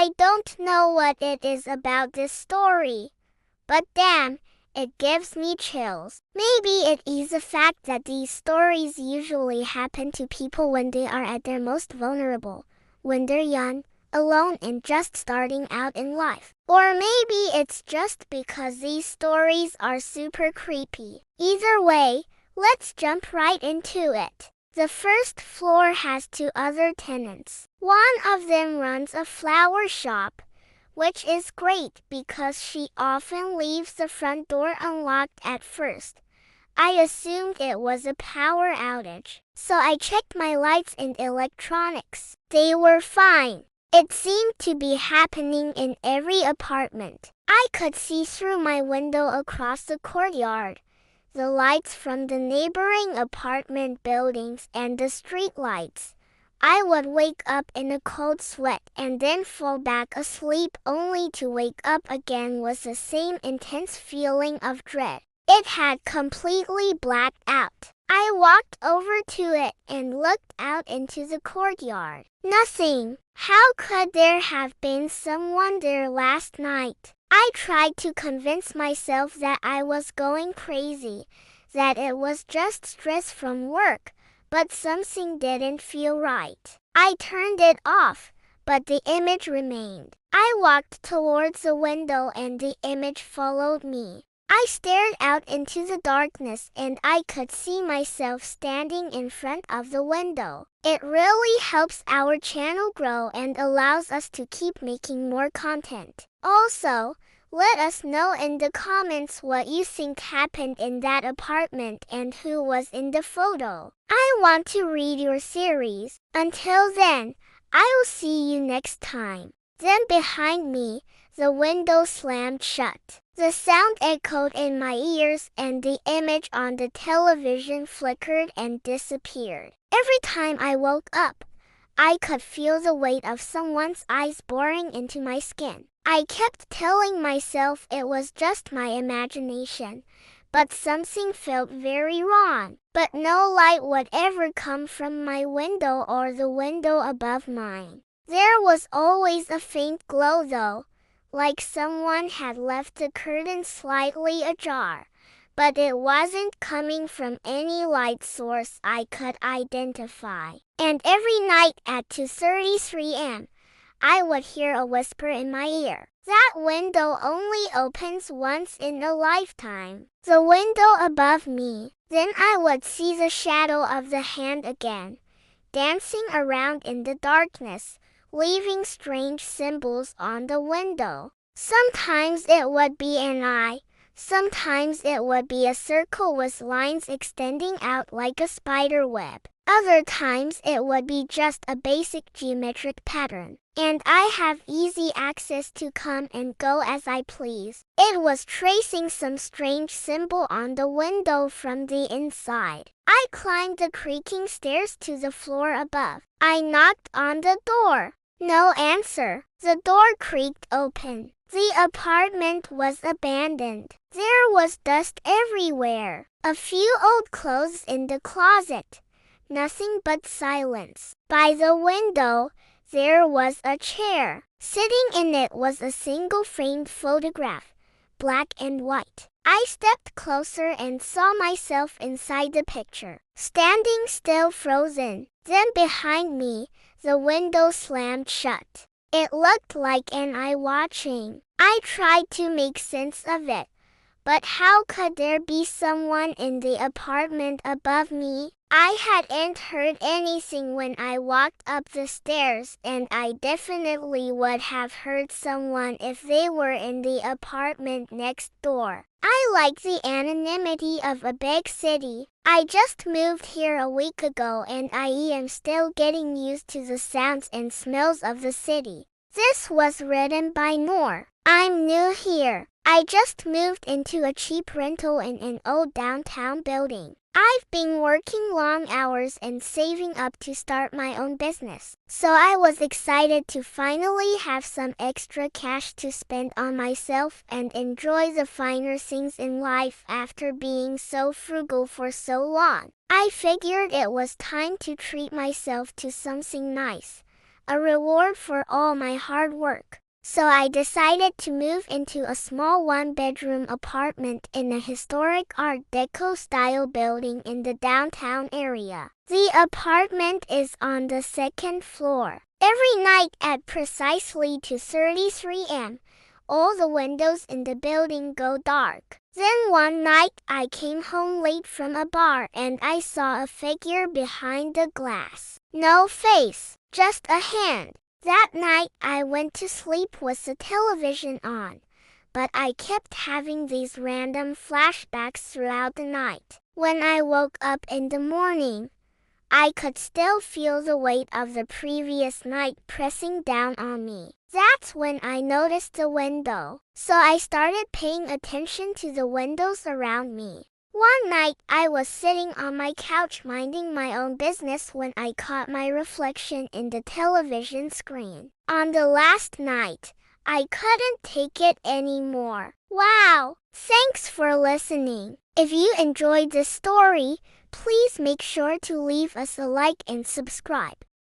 I don't know what it is about this story, but damn, it gives me chills. Maybe it is the fact that these stories usually happen to people when they are at their most vulnerable, when they're young, alone and just starting out in life. Or maybe it's just because these stories are super creepy. Either way, let's jump right into it. The first floor has two other tenants. One of them runs a flower shop, which is great because she often leaves the front door unlocked at first. I assumed it was a power outage, so I checked my lights and electronics. They were fine. It seemed to be happening in every apartment. I could see through my window across the courtyard, the lights from the neighboring apartment buildings and the street lights. I would wake up in a cold sweat and then fall back asleep only to wake up again with the same intense feeling of dread. It had completely blacked out. I walked over to it and looked out into the courtyard. Nothing. How could there have been someone there last night? I tried to convince myself that I was going crazy, that it was just stress from work, but something didn't feel right. I turned it off, but the image remained. I walked towards the window and the image followed me. I stared out into the darkness and I could see myself standing in front of the window. It really helps our channel grow and allows us to keep making more content. Also, let us know in the comments what you think happened in that apartment and who was in the photo. I want to read your series. Until then, I will see you next time. Then behind me, the window slammed shut. The sound echoed in my ears and the image on the television flickered and disappeared. Every time I woke up, I could feel the weight of someone's eyes boring into my skin. I kept telling myself it was just my imagination, but something felt very wrong. But no light would ever come from my window or the window above mine. There was always a faint glow though, like someone had left the curtain slightly ajar, but it wasn't coming from any light source I could identify. And every night at 2:33 am, I would hear a whisper in my ear. That window only opens once in a lifetime. The window above me. Then I would see the shadow of the hand again, dancing around in the darkness, leaving strange symbols on the window. Sometimes it would be an eye, sometimes it would be a circle with lines extending out like a spider web. Other times it would be just a basic geometric pattern, and I have easy access to come and go as I please. It was tracing some strange symbol on the window from the inside. I climbed the creaking stairs to the floor above. I knocked on the door. No answer. The door creaked open. The apartment was abandoned. There was dust everywhere. A few old clothes in the closet. Nothing but silence. By the window, there was a chair. Sitting in it was a single framed photograph, black and white. I stepped closer and saw myself inside the picture, standing still frozen. Then behind me, the window slammed shut. It looked like an eye watching. I tried to make sense of it, but how could there be someone in the apartment above me? I hadn't heard anything when I walked up the stairs, and I definitely would have heard someone if they were in the apartment next door. I like the anonymity of a big city. I just moved here a week ago and I am still getting used to the sounds and smells of the city. This was written by Noor. I'm new here. I just moved into a cheap rental in an old downtown building. I've been working long hours and saving up to start my own business. So I was excited to finally have some extra cash to spend on myself and enjoy the finer things in life after being so frugal for so long. I figured it was time to treat myself to something nice. a reward for all my hard work. So I decided to move into a small one-bedroom apartment in a historic Art Deco style building in the downtown area. The apartment is on the second floor. Every night at precisely 2:33 am, all the windows in the building go dark. Then one night I came home late from a bar and I saw a figure behind the glass. No face, just a hand. That night I went to sleep with the television on, but I kept having these random flashbacks throughout the night. When I woke up in the morning, I could still feel the weight of the previous night pressing down on me. That's when I noticed the window, so I started paying attention to the windows around me. One night, I was sitting on my couch minding my own business when I caught my reflection in the television screen. On the last night, I couldn't take it anymore. Wow! Thanks for listening. If you enjoyed this story, please make sure to leave us a like and subscribe.